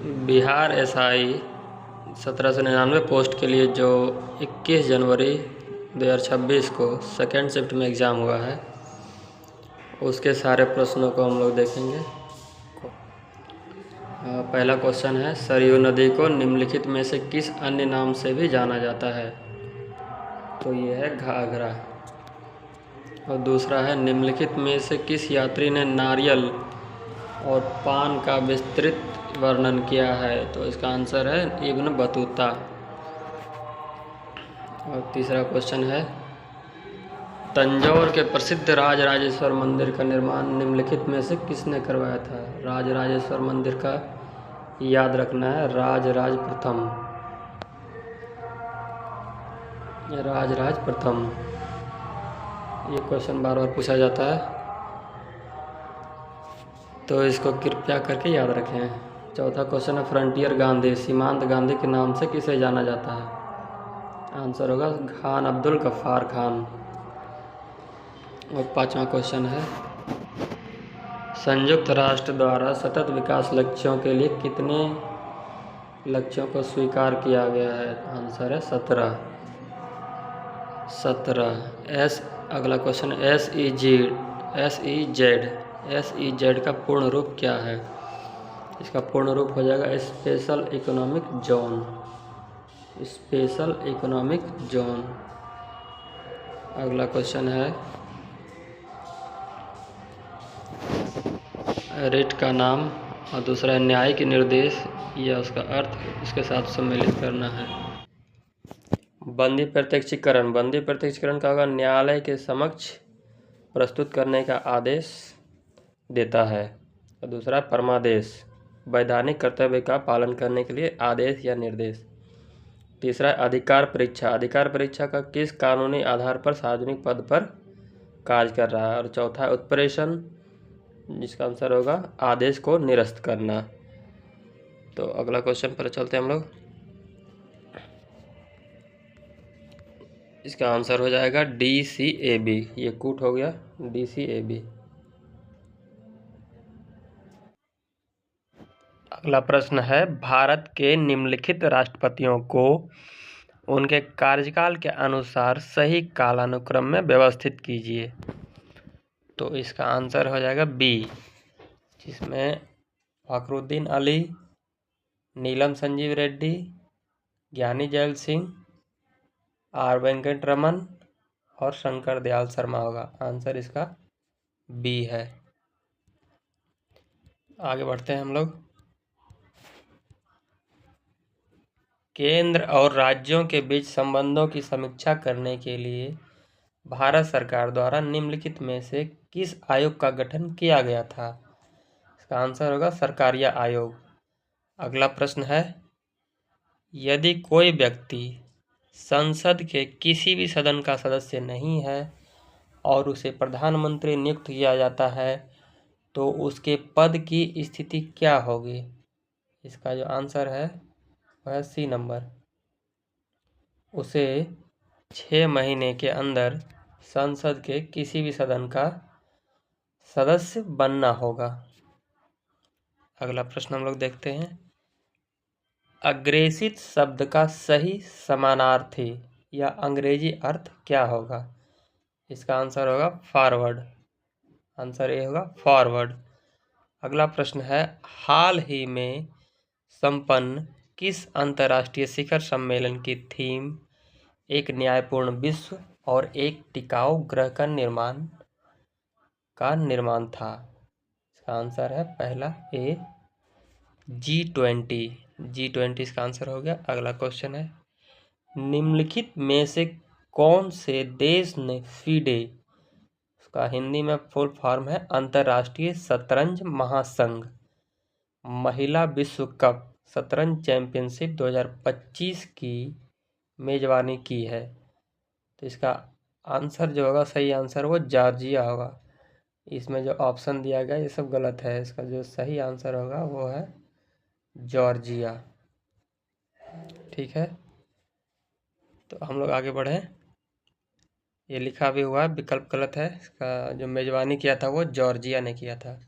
Bihar SI 1799 post के लिए जो 21 जनवरी 2026 को सेकेंड शिफ्ट में एग्ज़ाम हुआ है, उसके सारे प्रश्नों को हम लोग देखेंगे। पहला क्वेश्चन है, सरयू नदी को निम्नलिखित में से किस अन्य नाम से भी जाना जाता है? तो ये है घाघरा। और दूसरा है, निम्नलिखित में से किस यात्री ने नारियल और पान का विस्तृत वर्णन किया है? तो इसका आंसर है इब्न बतूता। और तीसरा क्वेश्चन है, तंजौर के प्रसिद्ध राजराजेश्वर मंदिर का निर्माण निम्नलिखित में से किसने करवाया था? राजराजेश्वर मंदिर का याद रखना है, राजराज प्रथम। राजराज प्रथम, ये क्वेश्चन बार बार पूछा जाता है, तो इसको कृपया करके याद रखें। चौथा क्वेश्चन है, फ्रंटियर गांधी सीमांत गांधी के नाम से किसे जाना जाता है? आंसर होगा खान अब्दुल गफ्फार खान। और पांचवा क्वेश्चन है, संयुक्त राष्ट्र द्वारा सतत विकास लक्ष्यों के लिए कितने लक्ष्यों को स्वीकार किया गया है? आंसर है 17। अगला क्वेश्चन, SEZ का पूर्ण रूप क्या है? इसका पूर्ण रूप हो जाएगा special economic zone. Special economic zone. अगला क्वेश्चन है, रिट का नाम और दूसरा है न्यायिक निर्देश या उसका अर्थ इसके साथ सम्मिलित करना है। बंदी प्रत्यक्षीकरण का होगा न्यायालय के समक्ष प्रस्तुत करने का आदेश देता है। और दूसरा परमादेश, वैधानिक कर्तव्य का पालन करने के लिए आदेश या निर्देश। तीसरा अधिकार परीक्षा का किस कानूनी आधार पर सार्वजनिक पद पर कार्य कर रहा है? और चौथा उत्प्रेषण, जिसका आंसर होगा आदेश को निरस्त करना। तो अगला क्वेश्चन पर चलते हैं हम लोग। इसका आंसर हो जाएगा DCAB। ये कूट हो गया, DCAB। अगला प्रश्न है, भारत के निम्नलिखित राष्ट्रपतियों को उनके कार्यकाल के अनुसार सही कालानुक्रम में व्यवस्थित कीजिए। तो इसका आंसर हो जाएगा B, जिसमें फखरुद्दीन अली, नीलम संजीव रेड्डी, ज्ञानी जैल सिंह, R वेंकट रमन और शंकर दयाल शर्मा होगा। आंसर इसका B है। आगे बढ़ते हैं हम लोग। केंद्र और राज्यों के बीच संबंधों की समीक्षा करने के लिए भारत सरकार द्वारा निम्नलिखित में से किस आयोग का गठन किया गया था? इसका आंसर होगा सरकारिया आयोग। अगला प्रश्न है, यदि कोई व्यक्ति संसद के किसी भी सदन का सदस्य नहीं है और उसे प्रधानमंत्री नियुक्त किया जाता है तो उसके पद की स्थिति क्या होगी? इसका जो आंसर है वह है C नंबर। उसे 6 महीने के अंदर संसद के किसी भी सदन का सदस्य बनना होगा। अगला प्रश्न हम लोग देखते हैं, अग्रेसित शब्द का सही समानार्थी या अंग्रेजी अर्थ क्या होगा? इसका आंसर होगा फॉरवर्ड। आंसर ए होगा फॉरवर्ड। अगला प्रश्न है, हाल ही में संपन्न किस अंतर्राष्ट्रीय शिखर सम्मेलन की थीम एक न्यायपूर्ण विश्व और एक टिकाऊ ग्रह का निर्माण था? इसका आंसर है पहला ए, G20 इसका आंसर हो गया। अगला क्वेश्चन है, निम्नलिखित में से कौन से देश ने FIDE, उसका हिंदी में फुल फॉर्म है अंतर्राष्ट्रीय शतरंज महासंघ महिला विश्व कप शतरंज चैंपियनशिप 2025 की मेजबानी की है? तो इसका आंसर जो होगा, सही आंसर वो जॉर्जिया होगा। इसमें जो ऑप्शन दिया गया ये सब गलत है। इसका जो सही आंसर होगा वो है जॉर्जिया। ठीक है, तो हम लोग आगे बढ़े। ये लिखा भी हुआ है, विकल्प गलत है। इसका जो मेजबानी किया था वो जॉर्जिया ने किया था।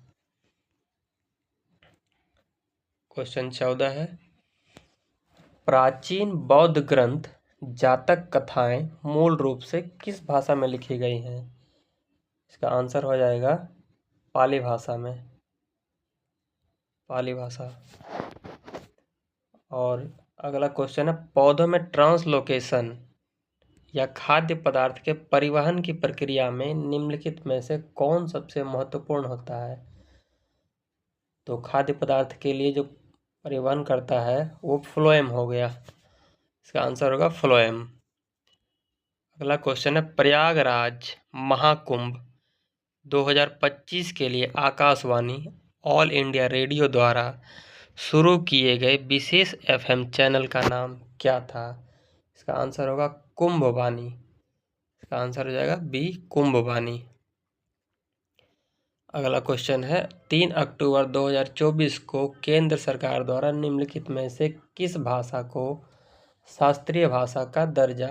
क्वेश्चन 14 है, प्राचीन बौद्ध ग्रंथ जातक कथाएं मूल रूप से किस भाषा में लिखी गई हैं? इसका आंसर हो जाएगा पाली भाषा में, पाली भाषा। और अगला क्वेश्चन है, पौधों में ट्रांसलोकेशन या खाद्य पदार्थ के परिवहन की प्रक्रिया में निम्नलिखित में से कौन सबसे महत्वपूर्ण होता है? तो खाद्य पदार्थ के लिए जो परिवहन करता है वो फ्लोएम हो गया, इसका आंसर होगा फ्लोएम। अगला क्वेश्चन है, प्रयागराज महाकुंभ 2025 के लिए आकाशवाणी ऑल इंडिया रेडियो द्वारा शुरू किए गए विशेष एफएम चैनल का नाम क्या था? इसका आंसर होगा कुंभवाणी, इसका आंसर हो जाएगा बी कुंभवाणी। अगला क्वेश्चन है, 3 अक्टूबर 2024 को केंद्र सरकार द्वारा निम्नलिखित में से किस भाषा को शास्त्रीय भाषा का दर्जा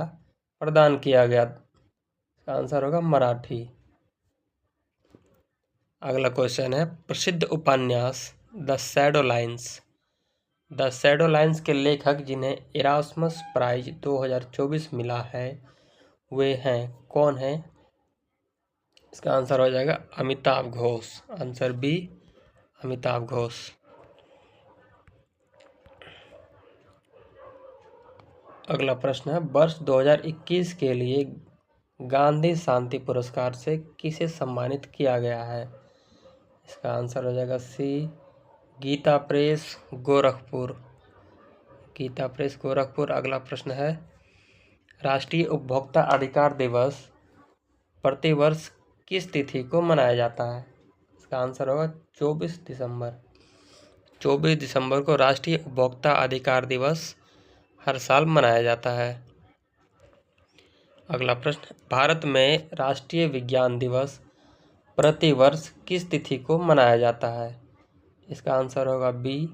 प्रदान किया गया? इसका आंसर होगा मराठी। अगला क्वेश्चन है, प्रसिद्ध उपन्यास द शैडो लाइन्स के लेखक जिन्हें इरास्मस प्राइज 2024 मिला है वे हैं कौन हैं? इसका आंसर हो जाएगा अमिताभ घोष, आंसर बी अमिताभ घोष। अगला प्रश्न है, वर्ष 2021 के लिए गांधी शांति पुरस्कार से किसे सम्मानित किया गया है? इसका आंसर हो जाएगा सी गीता प्रेस गोरखपुर, गीता प्रेस गोरखपुर। अगला प्रश्न है, राष्ट्रीय उपभोक्ता अधिकार दिवस प्रतिवर्ष किस तिथि को मनाया जाता है? इसका आंसर होगा 24 दिसंबर। 24 दिसंबर को राष्ट्रीय उपभोक्ता अधिकार दिवस हर साल मनाया जाता है। अगला प्रश्न, भारत में राष्ट्रीय विज्ञान दिवस प्रतिवर्ष किस तिथि को मनाया जाता है? इसका आंसर होगा बी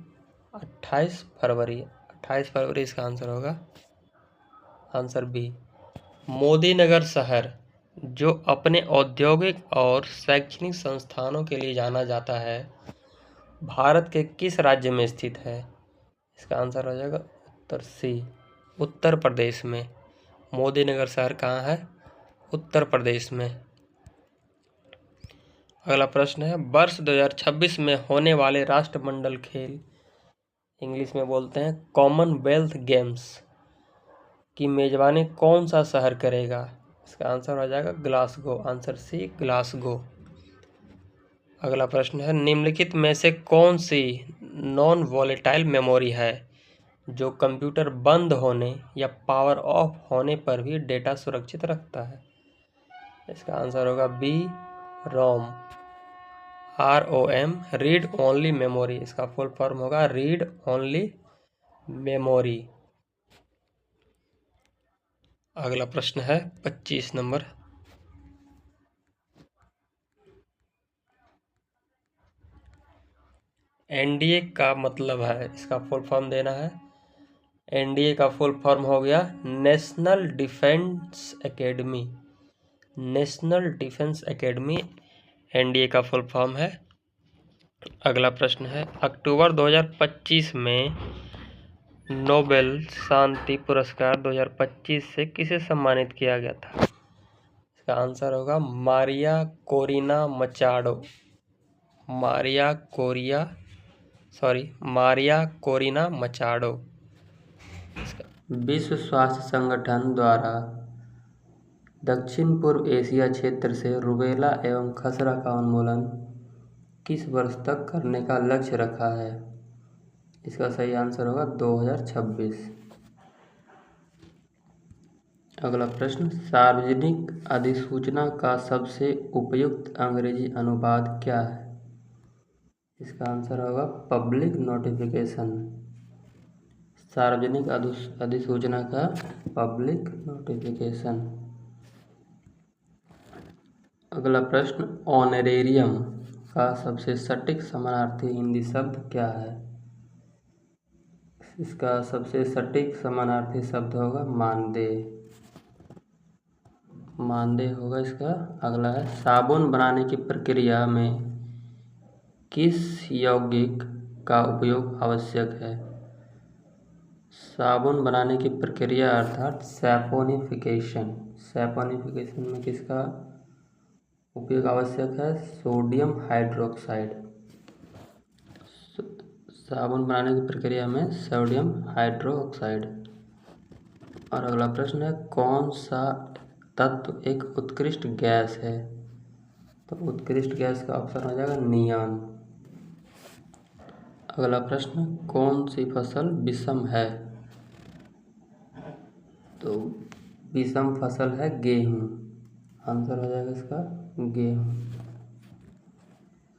28 फरवरी, 28 फरवरी इसका आंसर होगा, आंसर बी। मोदीनगर शहर जो अपने औद्योगिक और शैक्षणिक संस्थानों के लिए जाना जाता है भारत के किस राज्य में स्थित है? इसका आंसर हो जाएगा उत्तर सी उत्तर प्रदेश में। मोदीनगर शहर कहाँ है? उत्तर प्रदेश में। अगला प्रश्न है, वर्ष 2026 में होने वाले राष्ट्रमंडल खेल, इंग्लिश में बोलते हैं कॉमनवेल्थ गेम्स, की मेजबानी कौन सा शहर करेगा? इसका आंसर हो जाएगा ग्लासगो, आंसर सी ग्लासगो। अगला प्रश्न है, निम्नलिखित में से कौन सी नॉन वॉलेटाइल मेमोरी है जो कंप्यूटर बंद होने या पावर ऑफ होने पर भी डेटा सुरक्षित रखता है? इसका आंसर होगा B ROM, ROM, read only memory, इसका फुल फॉर्म होगा रीड ओनली मेमोरी। अगला प्रश्न है 25 नंबर, एनडीए का मतलब है, इसका फुल फॉर्म देना है। एनडीए का फुल फॉर्म हो गया national defence academy, national defence academy NDA का फुल फॉर्म है। अगला प्रश्न है, अक्टूबर 2025 में नोबेल शांति पुरस्कार 2025 से किसे सम्मानित किया गया था? इसका आंसर होगा Maria Corina Machado, Maria Corina Machado. विश्व स्वास्थ्य संगठन द्वारा दक्षिण पूर्व एशिया क्षेत्र से रूबेला एवं खसरा का उन्मूलन किस वर्ष तक करने का लक्ष्य रखा है? इसका सही आंसर होगा 2026। अगला प्रश्न, सार्वजनिक अधिसूचना का सबसे उपयुक्त अंग्रेजी अनुवाद क्या है? इसका आंसर होगा पब्लिक नोटिफिकेशन, सार्वजनिक अधिसूचना का पब्लिक नोटिफिकेशन। अगला प्रश्न, ऑनरेरियम का सबसे सटीक समानार्थी हिंदी शब्द क्या है? इसका सबसे सटीक समानार्थी शब्द होगा मानदेय, मानदेय होगा इसका। अगला है, साबुन बनाने की प्रक्रिया में किस यौगिक का उपयोग आवश्यक है? साबुन बनाने की प्रक्रिया अर्थात सैपोनिफिकेशन। सैपोनिफिकेशन में किसका उपयोग आवश्यक है? Sodium hydroxide. साबुन बनाने की प्रक्रिया में सोडियम हाइड्रोक्साइड। और अगला प्रश्न है, कौन सा तत्व एक उत्कृष्ट गैस है? तो उत्कृष्ट गैस का ऑप्शन हो जाएगा नियॉन। अगला प्रश्न, कौन सी फसल विषम है? तो विषम फसल है गेहूँ। आंसर हो जाएगा इसका गेहूँ।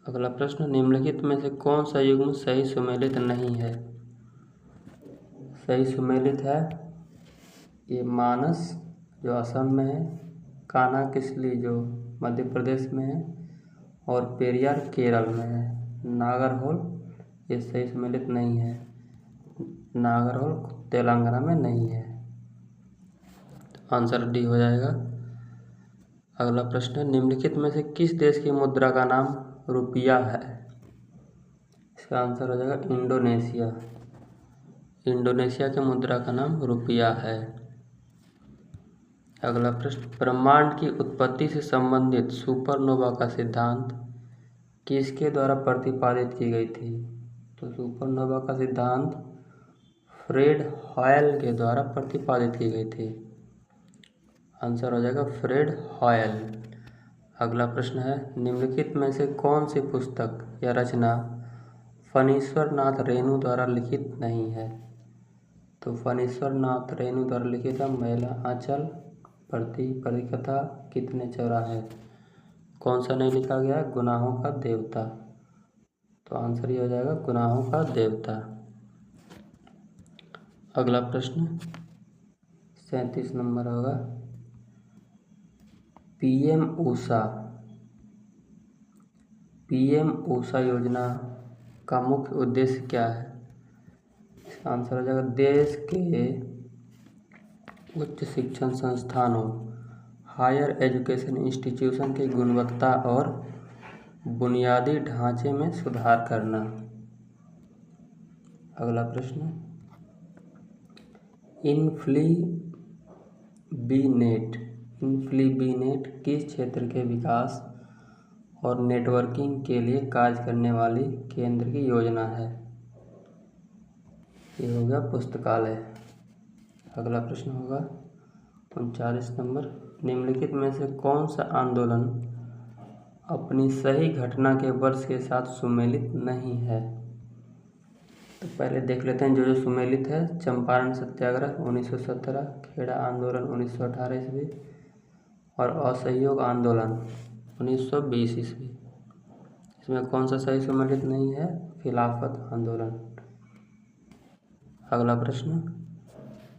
अगला प्रश्न, निम्नलिखित में से कौन सा युग्म सही सुमेलित नहीं है? सही सुमेलित है ये मानस जो असम में है, कानाकिसली जो मध्य प्रदेश में है, और पेरियार केरल में है। नागरहोल ये सही सुमेलित नहीं है। नागरहोल तेलंगाना में नहीं है। तो आंसर डी हो जाएगा। अगला प्रश्न, निम्नलिखित में से किस देश की मुद्रा का नाम रुपया है? इसका आंसर हो जाएगा इंडोनेशिया। इंडोनेशिया के मुद्रा का नाम रुपया है। अगला प्रश्न, ब्रह्मांड की उत्पत्ति से संबंधित सुपरनोवा का सिद्धांत किसके द्वारा प्रतिपादित की गई थी? तो सुपरनोवा का सिद्धांत फ्रेड हॉयल के द्वारा प्रतिपादित की गई थी। आंसर हो जाएगा फ्रेड हॉयल। अगला प्रश्न है, निम्नलिखित में से कौन सी पुस्तक या रचना फणीश्वर नाथ रेणु द्वारा लिखित नहीं है? तो फणीश्वर नाथ रेणु द्वारा लिखित है महिला आंचल, परिकथा, कितने चौराहे। कौन सा नहीं लिखा गया? गुनाहों का देवता। तो आंसर ये हो जाएगा गुनाहों का देवता। अगला प्रश्न 37 नंबर होगा, पीएम ऊषा योजना का मुख्य उद्देश्य क्या है? इसका आंसर हो जाएगा देश के उच्च शिक्षण संस्थानों, हायर एजुकेशन इंस्टीट्यूशन की गुणवत्ता और बुनियादी ढांचे में सुधार करना। अगला प्रश्न, इन्फ्लीबीनेट किस क्षेत्र के विकास और नेटवर्किंग के लिए कार्य करने वाली केंद्र की योजना है? ये हो गया पुस्तकालय। अगला प्रश्न होगा 39 नंबर, निम्नलिखित में से कौन सा आंदोलन अपनी सही घटना के वर्ष के साथ सुमेलित नहीं है? तो पहले देख लेते हैं जो सुमेलित है। चंपारण सत्याग्रह 1917, खेड़ा आंदोलन 1918 ईस्वी और असहयोग आंदोलन 1920 ईस्वी। इसमें कौन सा सही सुमेलित नहीं है? खिलाफत आंदोलन। अगला प्रश्न,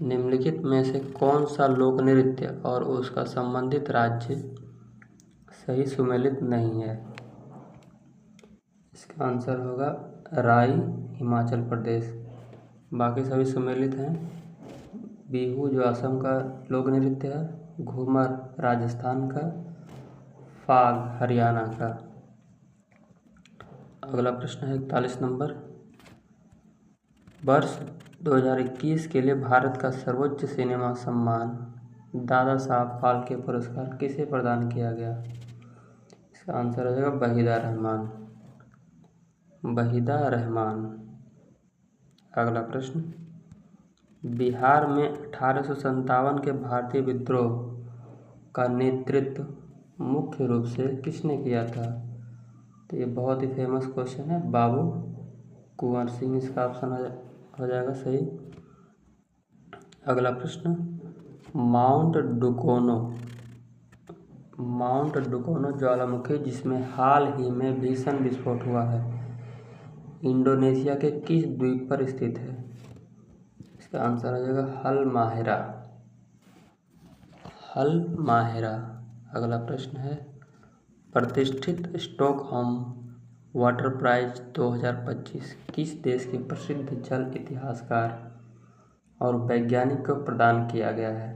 निम्नलिखित में से कौन सा लोक नृत्य और उसका संबंधित राज्य सही सुमेलित नहीं है? इसका आंसर होगा राई, हिमाचल प्रदेश। बाकी सभी सुमेलित हैं। बिहू जो असम का लोक नृत्य है, घूमर राजस्थान का, फाग हरियाणा का। अगला प्रश्न है 41 नंबर, वर्ष 2021 के लिए भारत का सर्वोच्च सिनेमा सम्मान दादा साहब फाल्के पुरस्कार किसे प्रदान किया गया? इसका आंसर हो जाएगा वहीदा रहमान। अगला प्रश्न, बिहार में 1857 के भारतीय विद्रोह का नेतृत्व मुख्य रूप से किसने किया था? तो ये बहुत ही फेमस क्वेश्चन है, बाबू कुंवर सिंह। इसका ऑप्शन हो जाएगा सही। अगला प्रश्न, माउंट डुकोनो ज्वालामुखी जिसमें हाल ही में भीषण विस्फोट हुआ है, इंडोनेशिया के किस द्वीप पर स्थित है? इसका आंसर हो जाएगा हलमाहेरा। अगला प्रश्न है, प्रतिष्ठित स्टॉकहोम वाटर प्राइज 2025 किस देश के प्रसिद्ध जल इतिहासकार और वैज्ञानिक को प्रदान किया गया है?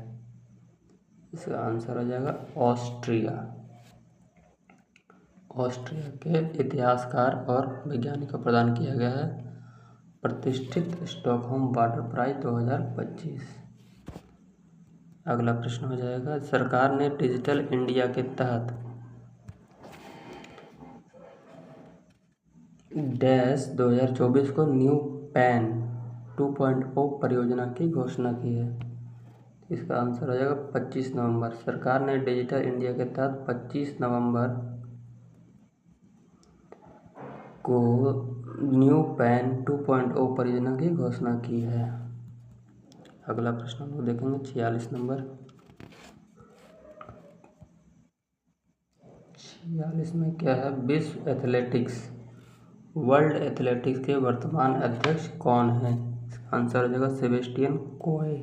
इसका आंसर हो जाएगा ऑस्ट्रिया के इतिहासकार और वैज्ञानिक को प्रदान किया गया है प्रतिष्ठित स्टॉकहोम वाटर प्राइज 2025। अगला प्रश्न हो जाएगा, सरकार ने डिजिटल इंडिया के तहत डैश 2024 को न्यू पैन 2.0 परियोजना की घोषणा की है। इसका आंसर हो जाएगा 25 नवंबर। सरकार ने डिजिटल इंडिया के तहत 25 नवंबर को न्यू पैन 2.0 परियोजना की घोषणा की है। अगला प्रश्न हम लोग देखेंगे 46 नंबर। 46 में क्या है, विश्व एथलेटिक्स वर्ल्ड एथलेटिक्स के वर्तमान अध्यक्ष कौन है? इसका आंसर हो जाएगा सेबेस्टियन कोए।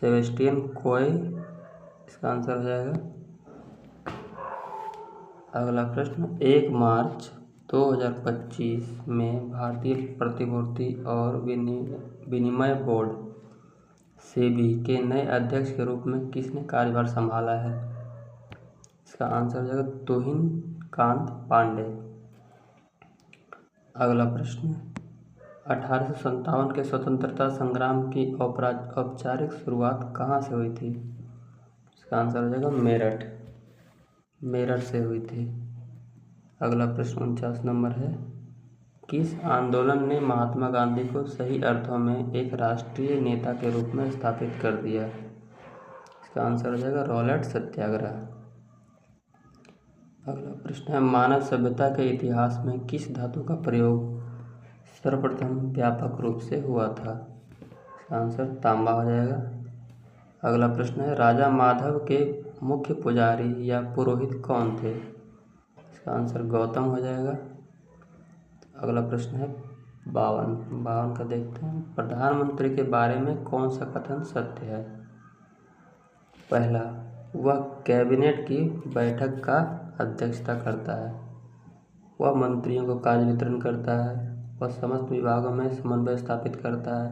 सेबेस्टियन कोए इसका आंसर हो जाएगा। अगला प्रश्न, 1 मार्च 2025 में भारतीय प्रतिभूति और विनिमय बोर्ड सेबी के नए अध्यक्ष के रूप में किसने कार्यभार संभाला है? इसका आंसर हो जाएगा तुहिन कांत पांडे। अगला प्रश्न, 1857 के स्वतंत्रता संग्राम की औपचारिक शुरुआत कहाँ से हुई थी? इसका आंसर हो जाएगा मेरठ से हुई थी। अगला प्रश्न 49 नंबर है, किस आंदोलन ने महात्मा गांधी को सही अर्थों में एक राष्ट्रीय नेता के रूप में स्थापित कर दिया? इसका आंसर हो जाएगा रॉलेट सत्याग्रह। अगला प्रश्न है, मानव सभ्यता के इतिहास में किस धातु का प्रयोग सर्वप्रथम व्यापक रूप से हुआ था? इसका आंसर तांबा हो जाएगा। अगला प्रश्न है, राजा माधव के मुख्य पुजारी या पुरोहित कौन थे? इसका आंसर गौतम हो जाएगा। अगला प्रश्न है 52 का देखते हैं, प्रधानमंत्री के बारे में कौन सा कथन सत्य है? पहला, वह कैबिनेट की बैठक का अध्यक्षता करता है, वह मंत्रियों को कार्य वितरण करता है, वह समस्त विभागों में समन्वय स्थापित करता है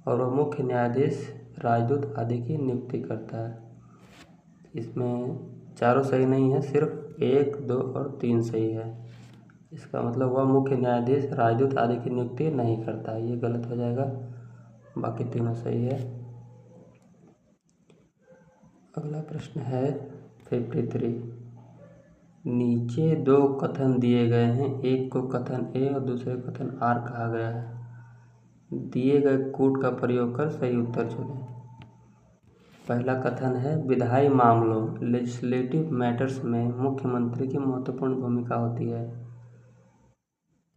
और वह मुख्य न्यायाधीश, राजदूत आदि की नियुक्ति करता है। इसमें चारों सही नहीं है, सिर्फ 1, 2 और 3 सही है। इसका मतलब वह मुख्य न्यायाधीश, राजदूत आदि की नियुक्ति नहीं करता है, ये गलत हो जाएगा, बाकी तीनों सही है। अगला प्रश्न है 53, नीचे 2 कथन दिए गए हैं, एक को कथन ए और दूसरे को कथन आर कहा गया है, दिए गए कूट का प्रयोग कर सही उत्तर चुनें। पहला कथन है, विधायी मामलों लेजिस्लेटिव मैटर्स में मुख्यमंत्री की महत्वपूर्ण भूमिका होती है,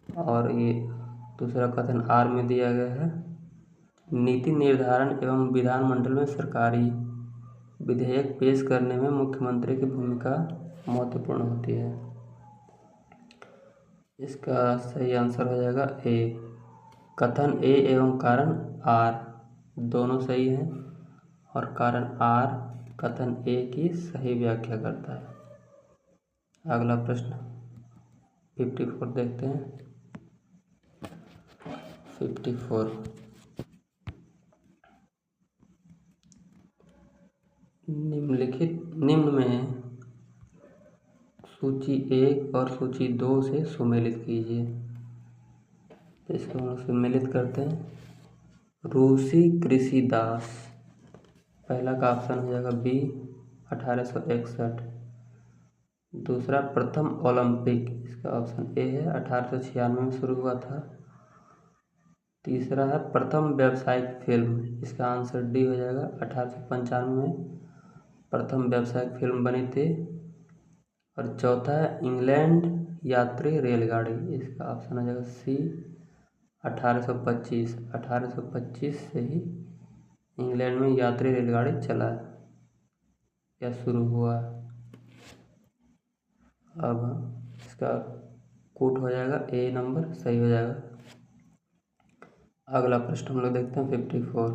और ये दूसरा कथन आर में दिया गया है, नीति निर्धारण एवं विधानमंडल में सरकारी विधेयक पेश करने में मुख्यमंत्री की भूमिका महत्वपूर्ण होती है। इसका सही आंसर हो जाएगा ए। कथन ए एवं कारण आर दोनों सही हैं और कारण आर कथन ए की सही व्याख्या करता है। अगला प्रश्न 54 देखते हैं। 54, निम्न में सूची 1 और सूची 2 से सुमेलित कीजिए। तो इसको हम सुमेलित करते हैं। रूसी कृषि दास, पहला का ऑप्शन हो जाएगा बी 1861। दूसरा प्रथम ओलंपिक, इसका ऑप्शन ए है, 1896 में शुरू हुआ था। तीसरा है प्रथम व्यावसायिक फिल्म, इसका आंसर डी हो जाएगा, 1895 में प्रथम व्यावसायिक फिल्म बनी थी। और चौथा है इंग्लैंड यात्री रेलगाड़ी, इसका ऑप्शन हो जाएगा सी 1825। 1825 से ही इंग्लैंड में यात्री रेलगाड़ी चला या शुरू हुआ। अब इसका कूट हो जाएगा ए नंबर सही हो जाएगा। अगला प्रश्न हम लोग देखते हैं 54।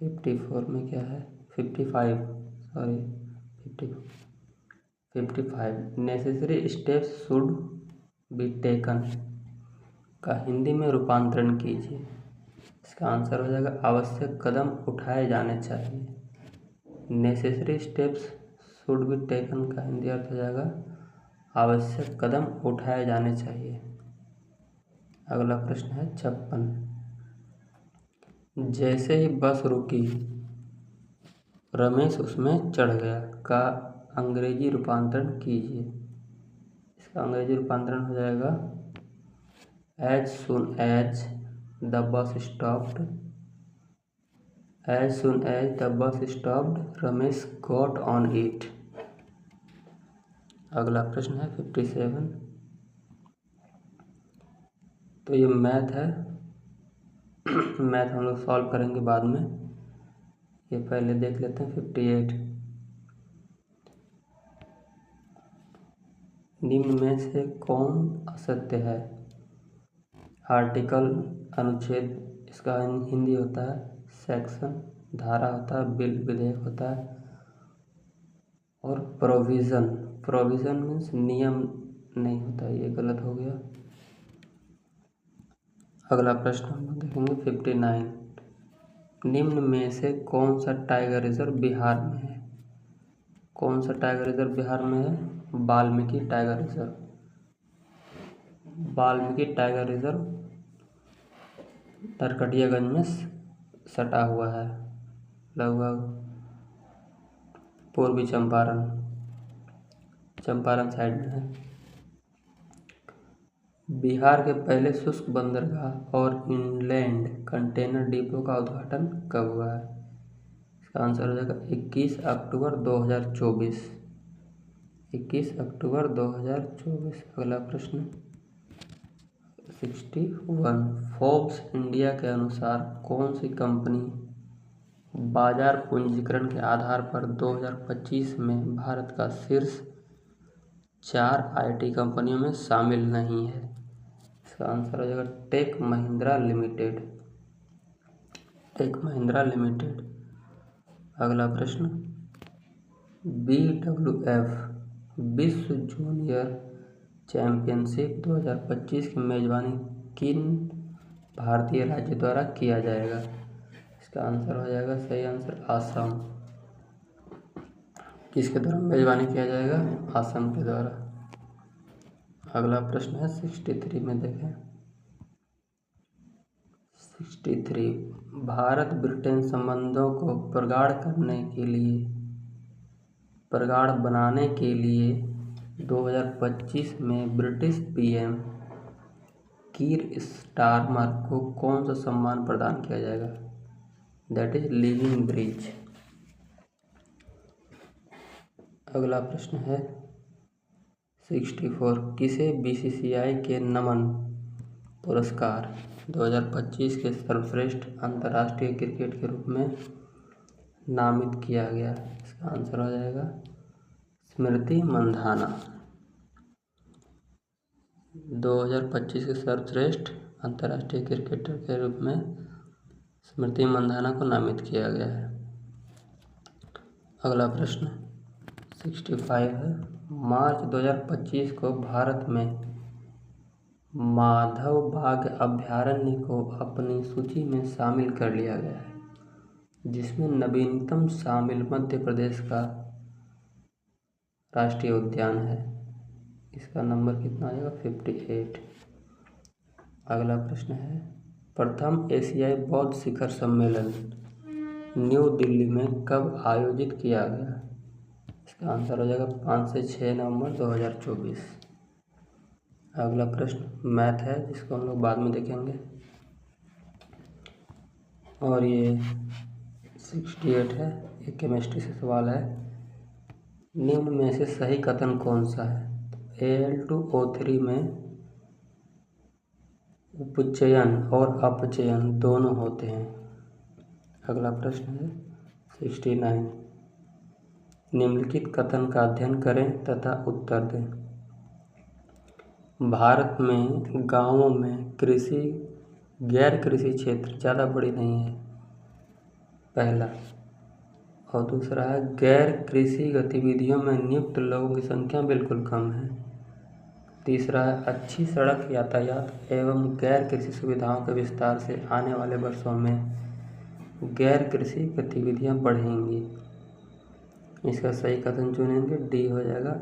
54 में क्या है, 55 necessary steps should be taken का हिंदी में रूपांतरण कीजिए। इसका आंसर हो जाएगा आवश्यक कदम उठाए जाने चाहिए। Necessary steps should be taken का हिंदी अर्थ हो जाएगा आवश्यक कदम उठाए जाने चाहिए। अगला प्रश्न है 56। जैसे ही बस रुकी रमेश उसमें चढ़ गया का अंग्रेजी रूपांतरण कीजिए। इसका अंग्रेजी रूपांतरण हो जाएगा as soon as the bus stopped Ramesh got on it। अगला प्रश्न है 57। तो ये मैथ है, मैथ हम लोग सॉल्व करेंगे बाद में, ये पहले देख लेते हैं 58। निम्न में से कौन असत्य है। आर्टिकल अनुच्छेद, इसका हिंदी होता है सेक्शन, धारा होता है बिल विधेयक होता है, और प्रोविज़न मीन्स नियम नहीं होता, ये गलत हो गया। अगला प्रश्न हम लोग देखेंगे 59। निम्न में से कौन सा टाइगर रिजर्व बिहार में है। कौन सा टाइगर रिजर्व बिहार में है। Valmiki tiger reserve. Valmiki tiger reserve Narkatiaganj में सटा हुआ है, लगभग पूर्वी चंपारण साइड में है। बिहार के पहले शुष्क बंदरगाह और इनलैंड कंटेनर डिपो का उद्घाटन कब हुआ है। इसका आंसर हो जाएगा 21 अक्टूबर 2024। 21 अक्टूबर 2024। अगला प्रश्न 61। फोर्ब्स इंडिया के अनुसार कौन सी कंपनी बाजार पूंजीकरण के आधार पर 2025 में भारत का शीर्ष 4 IT कंपनियों में शामिल नहीं है। इसका आंसर हो जाएगा टेक महिंद्रा लिमिटेड। अगला प्रश्न BWF विश्व जूनियर चैंपियनशिप 2025 की मेजबानी किन भारतीय राज्य द्वारा किया जाएगा। इसका आंसर हो जाएगा, सही आंसर असम। किसके द्वारा मेजबानी किया जाएगा। असम के द्वारा। अगला प्रश्न है 63 में देखें। 63। भारत ब्रिटेन संबंधों को प्रगाढ़ बनाने के लिए 2025 में ब्रिटिश PM कीर स्टारमर को कौन सा सम्मान प्रदान किया जाएगा। That is living bridge. अगला प्रश्न है 64। किसे BCCI के नमन पुरस्कार 2025 के सर्वश्रेष्ठ अंतर्राष्ट्रीय क्रिकेट के रूप में नामित किया गया। इसका आंसर हो जाएगा स्मृति मंधाना। 2025 के सर्वश्रेष्ठ अंतर्राष्ट्रीय क्रिकेटर के रूप में स्मृति मंधाना को नामित किया गया है। अगला प्रश्न 65 है। मार्च 2025 को भारत में माधव बाघ अभयारण्य को अपनी सूची में शामिल कर लिया गया है, जिसमें नवीनतम शामिल मध्य प्रदेश का राष्ट्रीय उद्यान है। इसका नंबर कितना आएगा 58। अगला प्रश्न है प्रथम एशियाई बौद्ध शिखर सम्मेलन न्यू दिल्ली में कब आयोजित किया गया। इसका आंसर हो जाएगा 5 से 6 नवंबर 2024। अगला प्रश्न मैथ है, जिसको हम लोग बाद में देखेंगे, और ये 68 है। ये केमिस्ट्री से सवाल है। निम्न में से सही कथन कौन सा है। Al2O3 में उपचयन और अपचयन दोनों होते हैं। अगला प्रश्न है 69। निम्नलिखित कथन का अध्ययन करें तथा उत्तर दें। भारत में गांवों में गैर कृषि क्षेत्र ज़्यादा बड़ी नहीं है, पहला। और दूसरा है गैर कृषि गतिविधियों में नियुक्त लोगों की संख्या बिल्कुल कम है। तीसरा है अच्छी सड़क यातायात एवं गैर कृषि सुविधाओं के विस्तार से आने वाले वर्षों में गैर कृषि गतिविधियां बढ़ेंगी। इसका सही कथन चुनेंगे, डी हो जाएगा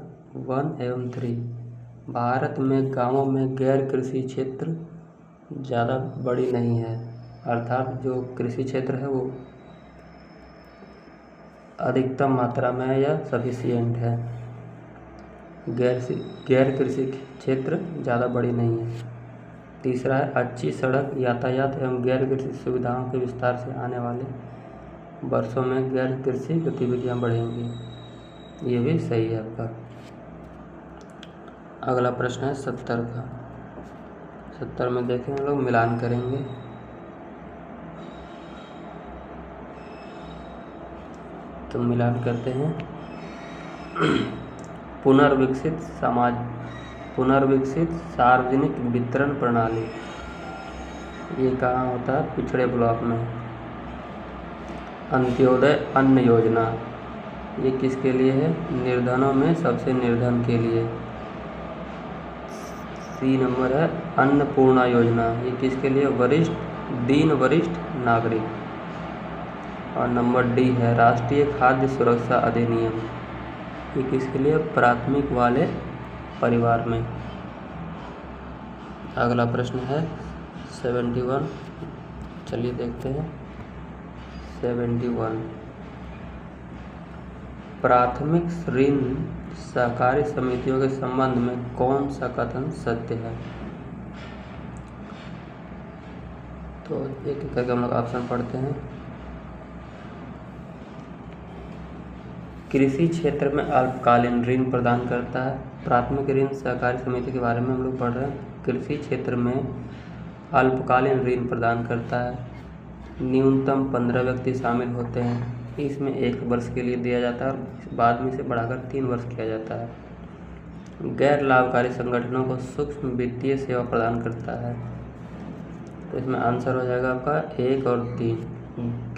1 एवं 3। भारत में गांवों में गैर कृषि क्षेत्र ज़्यादा बड़ी नहीं है, अर्थात जो कृषि क्षेत्र है वो अधिकतम मात्रा में है या सफिशिएंट है। गैर कृषि क्षेत्र ज़्यादा बड़ी नहीं है। तीसरा है अच्छी सड़क यातायात एवं गैर कृषि सुविधाओं के विस्तार से आने वाले वर्षों में गैर कृषि गतिविधियां बढ़ेंगी। ये भी सही है आपका। अगला प्रश्न है 70 का। 70 में देखें हम लोग मिलान करेंगे। तो मिलान करते हैं। पुनर्विकसित सार्वजनिक वितरण प्रणाली, ये कहाँ होता है? पिछड़े ब्लॉक में। अंत्योदय अन्न योजना, ये किसके लिए है? निर्धनों में सबसे निर्धन के लिए। सी नंबर है अन्नपूर्णा योजना, ये किसके लिए? वरिष्ठ नागरिक। और नंबर डी है राष्ट्रीय खाद्य सुरक्षा अधिनियम, ये किसके लिए? प्राथमिक वाले परिवार में। अगला प्रश्न है 71। चलिए देखते हैं 71। प्राथमिक ऋण सहकारी समितियों के संबंध में कौन सा कथन सत्य है? तो एक एक करके हम लोग ऑप्शन पढ़ते हैं। कृषि क्षेत्र में अल्पकालीन ऋण प्रदान करता है। प्राथमिक ऋण सहकारी समिति के बारे में हम लोग पढ़ रहे हैं। कृषि क्षेत्र में अल्पकालीन ऋण प्रदान करता है। न्यूनतम 15 व्यक्ति शामिल होते हैं। इसमें 1 वर्ष के लिए दिया जाता है और बाद में इसे बढ़ाकर 3 वर्ष किया जाता है। गैर लाभकारी संगठनों को सूक्ष्म वित्तीय सेवा प्रदान करता है। तो इसमें आंसर हो जाएगा आपका 1 और 3।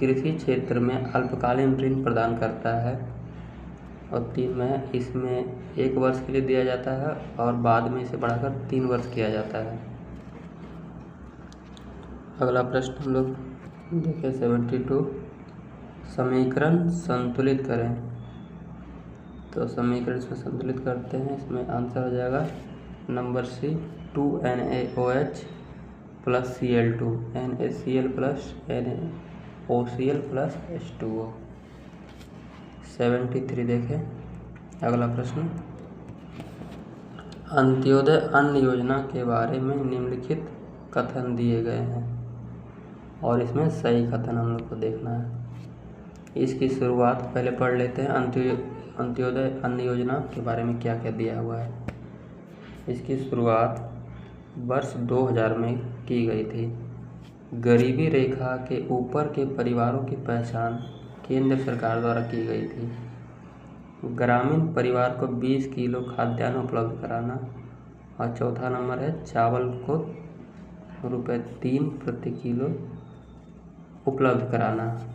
कृषि क्षेत्र में अल्पकालीन ऋण प्रदान करता है और 3 में इसमें 1 वर्ष के लिए दिया जाता है और बाद में इसे बढ़ाकर 3 वर्ष किया जाता है। अगला प्रश्न हम लोग देखें 72। समीकरण संतुलित करें। तो समीकरण इसमें संतुलित करते हैं। इसमें आंसर हो जाएगा number C 2NaOH plus Cl2 NaCl plus NaOCl plus H2O। 73 देखें। अगला प्रश्न, अंत्योदय अन्न योजना के बारे में निम्नलिखित कथन दिए गए हैं और इसमें सही कथन हम लोग को देखना है। इसकी शुरुआत पहले पढ़ लेते हैं। अंत्योदय अन्न योजना के बारे में क्या क्या दिया हुआ है। इसकी शुरुआत वर्ष 2000 में की गई थी। गरीबी रेखा के ऊपर के परिवारों की पहचान केंद्र सरकार द्वारा की गई थी। ग्रामीण परिवार को 20 किलो खाद्यान्न उपलब्ध कराना। और चौथा नंबर है चावल को ₹3 प्रति किलो उपलब्ध कराना।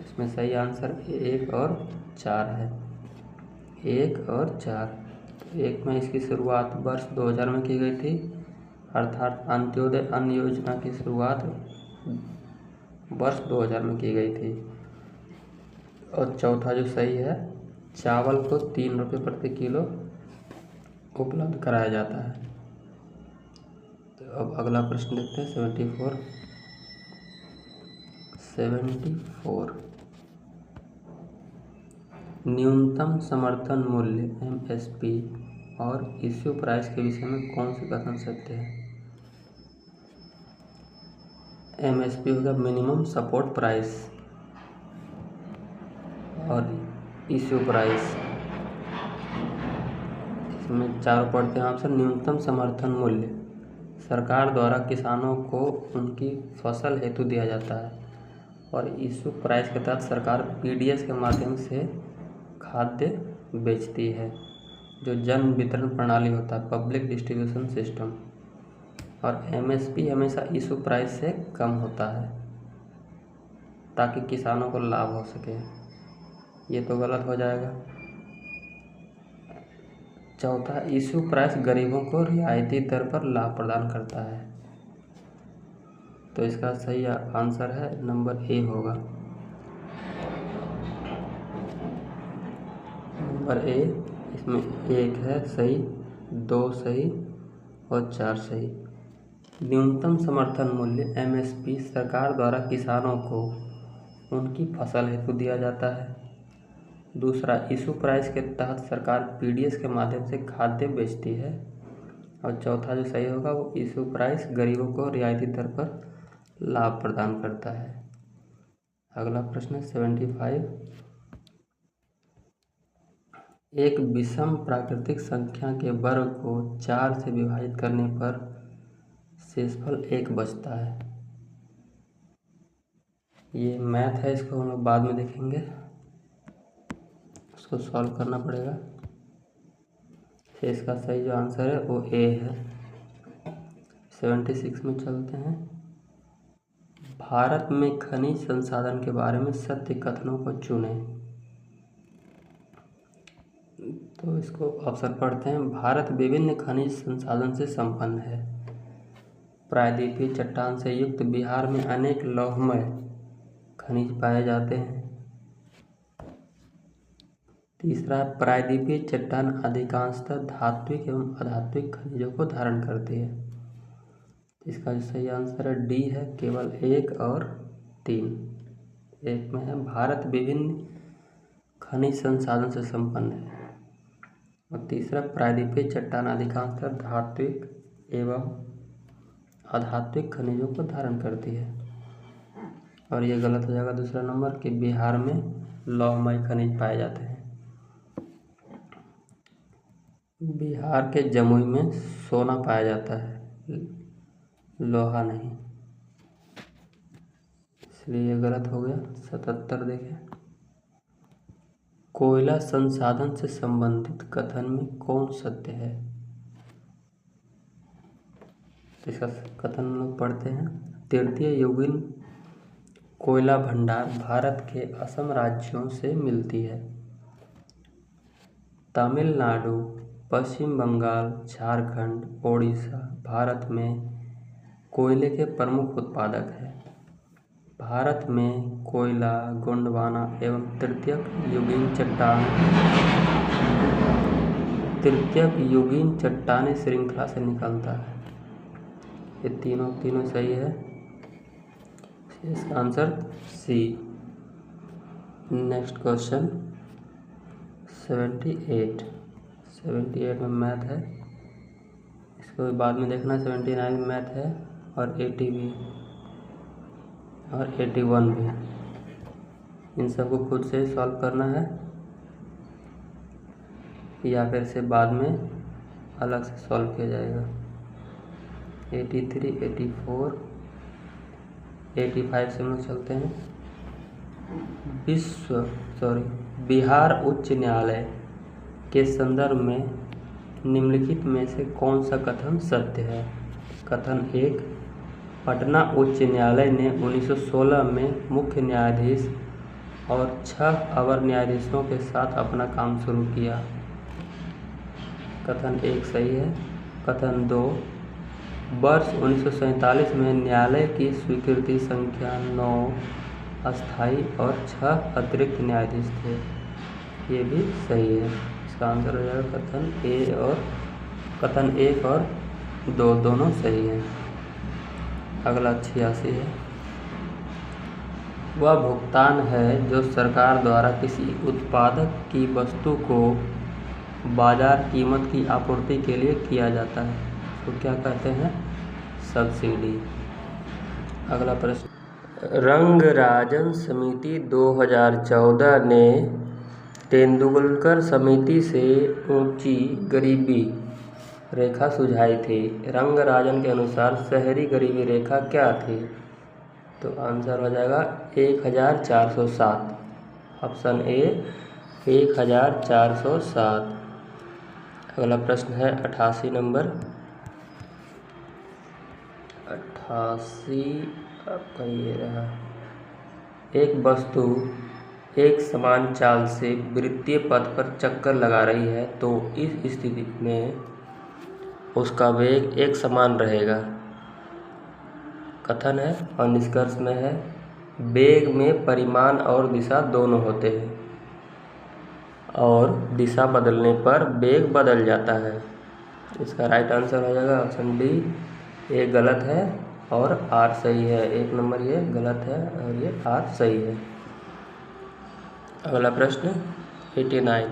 इसमें सही आंसर 1 और 4 है। 1 और 4। 1 में इसकी शुरुआत वर्ष 2000 में की गई थी, अर्थात अंत्योदय अन्न योजना की शुरुआत वर्ष 2000 में की गई थी। और चौथा जो सही है, चावल को ₹3 प्रति किलो उपलब्ध कराया जाता है। तो अब अगला प्रश्न देखते हैं 74। न्यूनतम समर्थन मूल्य MSP और इश्यू प्राइस के विषय में कौन सी कथन सत्य है? MSP होगा मिनिमम सपोर्ट प्राइस और इश्यू प्राइस। इसमें चारों पढ़ते हैं ऑप्शन। न्यूनतम समर्थन मूल्य सरकार द्वारा किसानों को उनकी फसल हेतु दिया जाता है और इश्यू प्राइस के तहत सरकार PDS के माध्यम से खाद्य बेचती है, जो जन वितरण प्रणाली होता है, पब्लिक डिस्ट्रीब्यूशन सिस्टम। और MSP हमेशा इश्यू प्राइस से कम होता है ताकि किसानों को लाभ हो सके। ये तो गलत हो जाएगा। चौथा, इश्यू प्राइस गरीबों को रियायती दर पर लाभ प्रदान करता है। तो इसका सही आंसर है नंबर ए होगा। नंबर ए, इसमें 1 है सही, 2 सही और 4 सही। न्यूनतम समर्थन मूल्य MSP सरकार द्वारा किसानों को उनकी फसल हेतु दिया जाता है। दूसरा, इशू प्राइस के तहत सरकार PDS के माध्यम से खाद्य बेचती है। और चौथा जो सही होगा वो इशू प्राइस गरीबों को रियायती दर पर लाभ प्रदान करता है। अगला प्रश्न 75, एक विषम प्राकृतिक संख्या के वर्ग को 4 से विभाजित करने पर शेषफल 1 बचता है। ये मैथ है, इसको हम लोग बाद में देखेंगे, उसको सॉल्व करना पड़ेगा। इसका सही जो आंसर है वो A है। 76 में चलते हैं। भारत में खनिज संसाधन के बारे में सत्य कथनों को चुनें। तो इसको ऑप्शन पढ़ते हैं। भारत विभिन्न खनिज संसाधन से संपन्न है। प्रायद्वीपीय चट्टान से युक्त बिहार में अनेक लौहमय खनिज पाए जाते हैं। तीसरा, प्रायद्वीपीय चट्टान अधिकांशतः धात्विक एवं अधात्विक खनिजों को धारण करती है। इसका जो सही आंसर है D है, केवल 1 और 3। 1 में है भारत विभिन्न खनिज संसाधन से संपन्न है। और तीसरा, प्रायद्वीपीय चट्टान अधिकांशतः धात्विक एवं अधात्विक खनिजों को धारण करती है। और ये गलत हो जाएगा दूसरा नंबर कि बिहार में लौहमय खनिज पाए जाते हैं। बिहार के जमुई में सोना पाया जाता है, लोहा नहीं, इसलिए ये गलत हो गया। 77 देखें। कोयला संसाधन से संबंधित कथन में कौन सत्य है? तो इसका कथन हम लोग पढ़ते हैं। तृतीय युगीन कोयला भंडार भारत के असम राज्यों से मिलती है। तमिलनाडु, पश्चिम बंगाल, झारखंड, ओडिशा भारत में कोयले के प्रमुख उत्पादक हैं। भारत में कोयला गोंडवाना एवं तृतीयक युगीन चट्टानी श्रृंखला से निकलता है। ये तीनों सही है। इसका आंसर C। नेक्स्ट क्वेश्चन 78 में मैथ है, इसको बाद में देखना। 79 में मैथ है और 80 भी और 81 भी। इन सबको खुद से सॉल्व करना है या फिर से बाद में अलग से सॉल्व किया जाएगा। 83, 84, 85 से हम लोग चलते हैं। बिहार उच्च न्यायालय के संदर्भ में निम्नलिखित में से कौन सा कथन सत्य है? कथन 1, पटना उच्च न्यायालय ने 1916 में मुख्य न्यायाधीश और 6 अवर न्यायाधीशों के साथ अपना काम शुरू किया। कथन 1 सही है। कथन 2, वर्ष 1947 में न्यायालय की स्वीकृति संख्या 9 अस्थायी और 6 अतिरिक्त न्यायाधीश थे। ये भी सही है। इसका आंसर हो जाएगा कथन 1 और 2 दोनों सही हैं। अगला 86 है। वह भुगतान है जो सरकार द्वारा किसी उत्पादक की वस्तु को बाजार कीमत की आपूर्ति के लिए किया जाता है, तो क्या कहते हैं? सब्सिडी। अगला प्रश्न, रंगराजन समिति 2014 ने तेंदुलकर समिति से ऊंची गरीबी रेखा सुझाई थी। रंगराजन के अनुसार शहरी गरीबी रेखा क्या थी? तो आंसर हो जाएगा 1407। Option A 1407। अगला प्रश्न है 88 नंबर। 88 आपका ये रहा। एक वस्तु एक समान चाल से वृत्तीय पथ पर चक्कर लगा रही है तो इस स्थिति में उसका वेग एक समान रहेगा। कथन है और निष्कर्ष में है वेग में परिमाण और दिशा दोनों होते हैं और दिशा बदलने पर वेग बदल जाता है। इसका राइट आंसर हो जाएगा ऑप्शन D ए गलत है और आर सही है। 1 नंबर ये गलत है और ये आर सही है। अगला प्रश्न 89,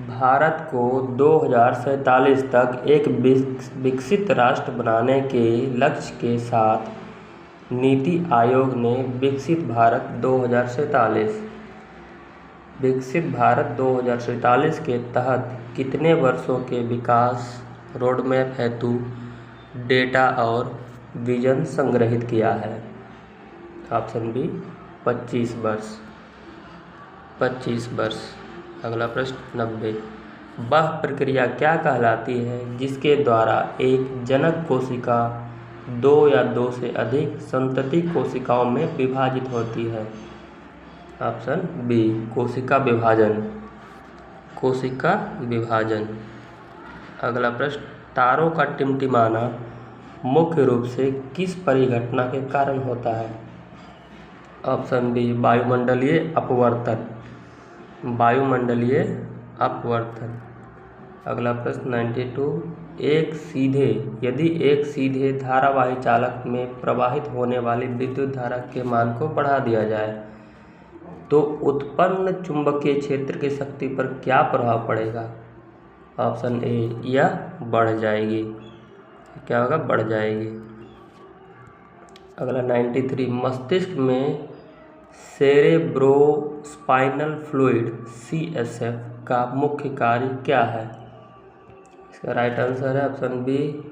भारत को 2047 तक एक विकसित राष्ट्र बनाने के लक्ष्य के साथ नीति आयोग ने विकसित भारत 2047 के तहत कितने वर्षों के विकास रोडमैप हेतु डेटा और विजन संग्रहित किया है? ऑप्शन बी 25 वर्ष। अगला प्रश्न 90, वह प्रक्रिया क्या कहलाती है जिसके द्वारा एक जनक कोशिका 2 या 2 से अधिक संतति कोशिकाओं में विभाजित होती है? ऑप्शन बी कोशिका विभाजन। अगला प्रश्न, तारों का टिमटिमाना मुख्य रूप से किस परिघटना के कारण होता है? ऑप्शन बी वायुमंडलीय अपवर्तन। अगला प्रश्न 92, यदि एक सीधे धारावाही चालक में प्रवाहित होने वाली विद्युत धारा के मान को बढ़ा दिया जाए तो उत्पन्न चुंबकीय क्षेत्र की शक्ति पर क्या प्रभाव पड़ेगा? ऑप्शन ए यह बढ़ जाएगी। क्या होगा? बढ़ जाएगी। अगला 93, मस्तिष्क में सेरेब्रोस्पाइनल फ्लूइड CSF का मुख्य कार्य क्या है? इसका राइट आंसर है ऑप्शन बी,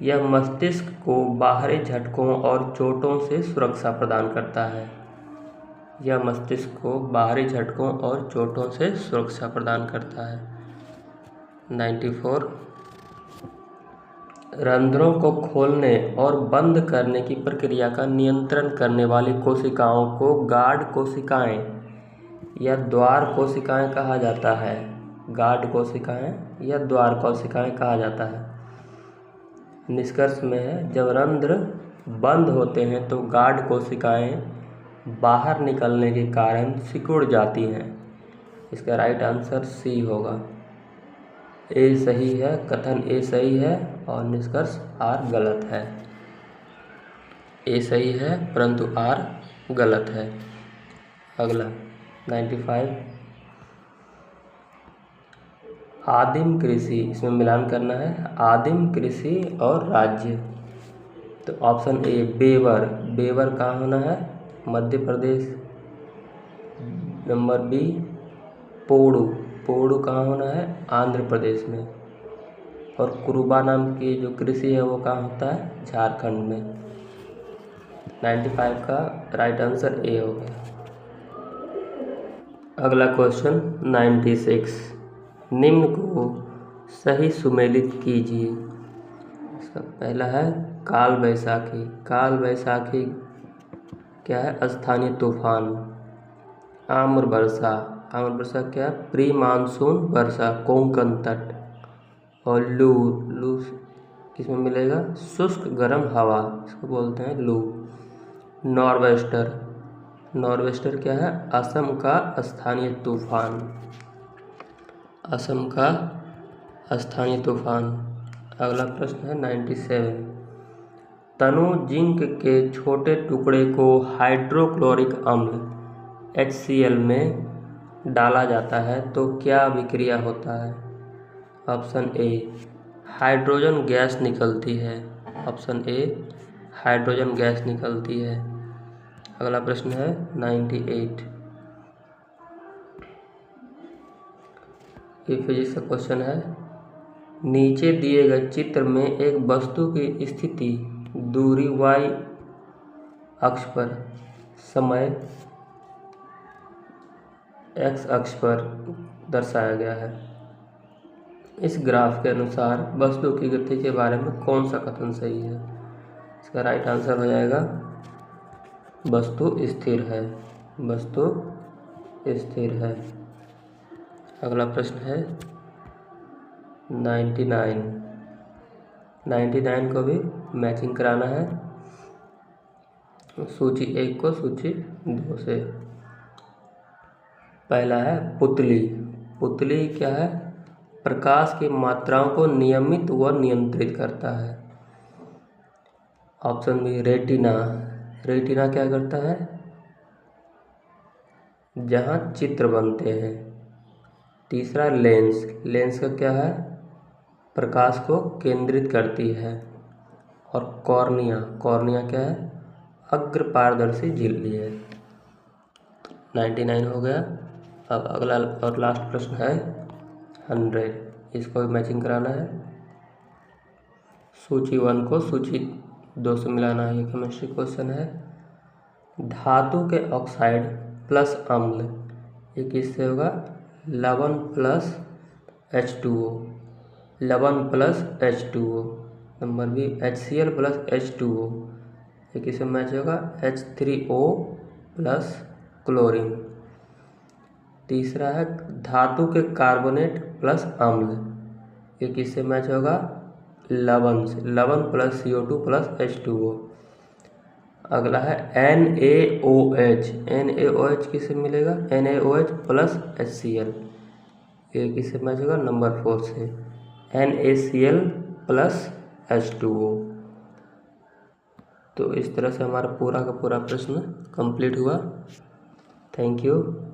यह मस्तिष्क को बाहरी झटकों और चोटों से सुरक्षा प्रदान करता है। 94, रंध्रों को खोलने और बंद करने की प्रक्रिया का नियंत्रण करने वाली कोशिकाओं को गार्ड कोशिकाएं या द्वार कोशिकाएं कहा जाता है। निष्कर्ष में है, जब रंध्र बंद होते हैं तो गार्ड कोशिकाएं बाहर निकलने के कारण सिकुड़ जाती हैं। इसका राइट आंसर सी होगा। ए सही है, कथन ए सही है और निष्कर्ष आर गलत है। ए सही है परंतु आर गलत है। अगला 95, आदिम कृषि, इसमें मिलान करना है आदिम कृषि और राज्य। तो ऑप्शन ए बेवर कहाँ होना है? मध्य प्रदेश। नंबर बी पोड़ू कहाँ होना है? आंध्र प्रदेश में। और कुरुबा नाम की जो कृषि है वो कहाँ होता है? झारखंड में। 95 का राइट आंसर ए हो गया। अगला क्वेश्चन 96, निम्न को सही सुमेलित कीजिए। इसका पहला है काल वैशाखी क्या है? स्थानीय तूफान। आम्र वर्षा क्या? प्री मानसून वर्षा, कोंकण तट। और लू किसमें मिलेगा? शुष्क गर्म हवा, इसको बोलते हैं लू। नॉर्वेस्टर क्या है? असम का स्थानीय तूफान। अगला प्रश्न है 97, तनु जिंक के छोटे टुकड़े को हाइड्रोक्लोरिक अम्ल HCl में डाला जाता है तो क्या अभिक्रिया होता है? ऑप्शन ए हाइड्रोजन गैस निकलती है। अगला प्रश्न है 98, ये फिजिक्स का क्वेश्चन है। नीचे दिए गए चित्र में एक वस्तु की स्थिति दूरी y अक्ष पर, समय x अक्ष पर दर्शाया गया है। इस ग्राफ के अनुसार वस्तु की गति के बारे में कौन सा कथन सही है? इसका राइट आंसर हो जाएगा वस्तु स्थिर है। अगला प्रश्न है 99 को भी मैचिंग कराना है सूची 1 को सूची 2 से। पहला है पुतली क्या है? प्रकाश की मात्राओं को नियमित व नियंत्रित करता है? Option B retina. रेटिना क्या करता है? जहाँ चित्र बनते हैं। तीसरा लेंस। लेंस का क्या है? प्रकाश को केंद्रित करती है। और कॉर्निया। कॉर्निया क्या है? अग्र पारदर्शी झिल्ली है। 99 हो गया। अब अगला और लास्ट प्रश्न है 100। इसको भी मैचिंग कराना है। सूची 1 को सूची 2 से मिलाना है। ये केमिस्ट्री क्वेश्चन है। धातु के ऑक्साइड प्लस अम्ल ये किससे होगा? लवण प्लस H2O। लवण plus H2O। Number B HCl plus H2O। ये किससे मैच होगा? H3O plus chlorine. तीसरा है धातु के कार्बोनेट प्लस अम्ल ये किससे मैच होगा? लवण से। लवण प्लस CO2 प्लस H2O। अगला है NaOH। NaOH किससे मिलेगा? NaOH प्लस HCl ये किससे मैच होगा? नंबर 4 से NaCl प्लस H2O। तो इस तरह से हमारा पूरा का पूरा प्रश्न कंप्लीट हुआ। Thank you.